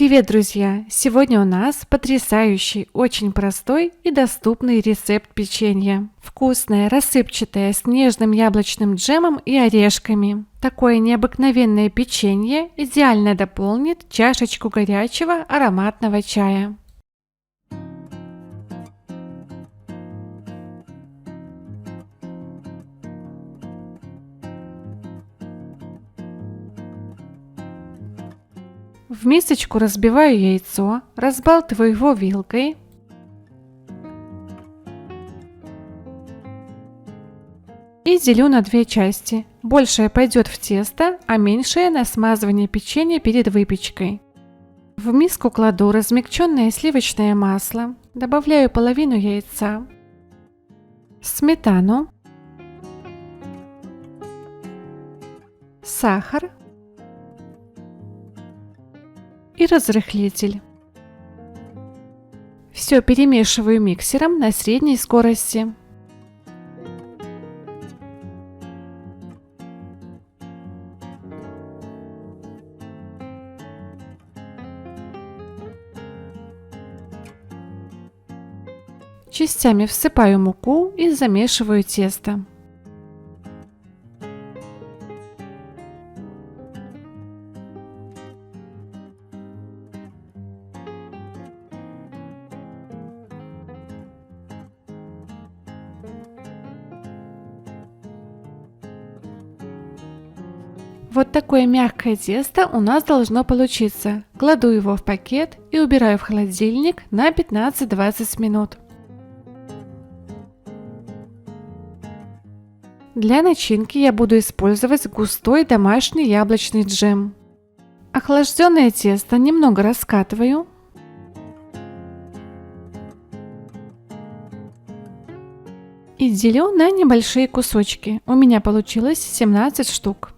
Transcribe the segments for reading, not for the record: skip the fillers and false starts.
Привет, друзья! Сегодня у нас потрясающий, очень простой и доступный рецепт печенья. Вкусное, рассыпчатое, с нежным яблочным джемом и орешками. Такое необыкновенное печенье идеально дополнит чашечку горячего ароматного чая. В мисочку разбиваю яйцо, разбалтываю его вилкой. И делю на две части. Большая пойдет в тесто, а меньшая на смазывание печенья перед выпечкой. В миску кладу размягченное сливочное масло, добавляю половину яйца, сметану, сахар и разрыхлитель. Все перемешиваю миксером на средней скорости. Частями всыпаю муку и замешиваю тесто. Вот такое мягкое тесто у нас должно получиться. Кладу его в пакет и убираю в холодильник на 15-20 минут. Для начинки я буду использовать густой домашний яблочный джем. Охлажденное тесто немного раскатываю. И делю на небольшие кусочки. У меня получилось 17 штук.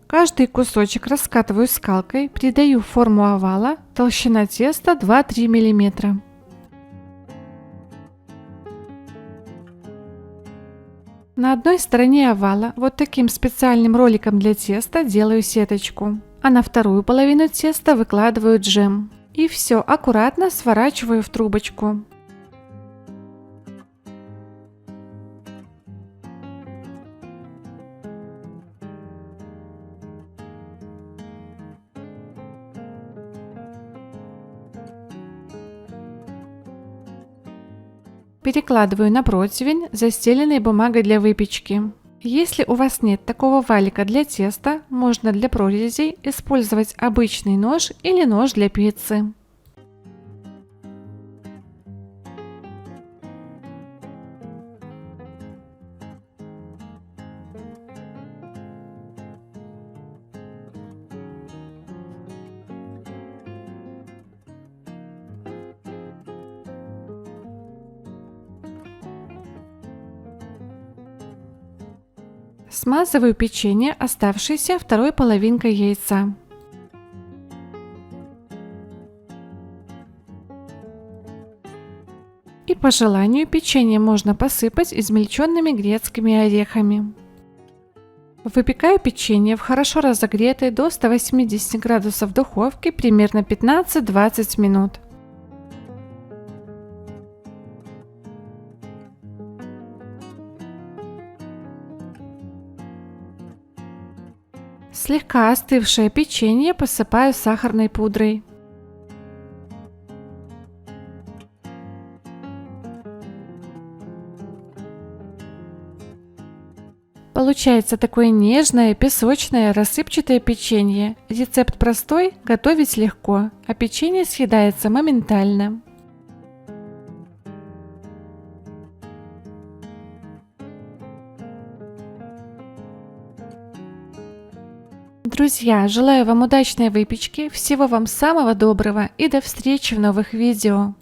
Каждый кусочек раскатываю скалкой, придаю форму овала, толщина теста 2-3 мм. На одной стороне овала вот таким специальным роликом для теста делаю сеточку, а на вторую половину теста выкладываю джем. И все аккуратно сворачиваю в трубочку. Перекладываю на противень, застеленный бумагой для выпечки. Если у вас нет такого валика для теста, можно для прорезей использовать обычный нож или нож для пиццы. Смазываю печенье, оставшееся второй половинкой яйца. И по желанию печенье можно посыпать измельченными грецкими орехами. Выпекаю печенье в хорошо разогретой до 180 градусов духовке примерно 15-20 минут. Слегка остывшее печенье посыпаю сахарной пудрой. Получается такое нежное, песочное, рассыпчатое печенье. Рецепт простой, готовить легко, а печенье съедается моментально. Друзья, желаю вам удачной выпечки, всего вам самого доброго и до встречи в новых видео.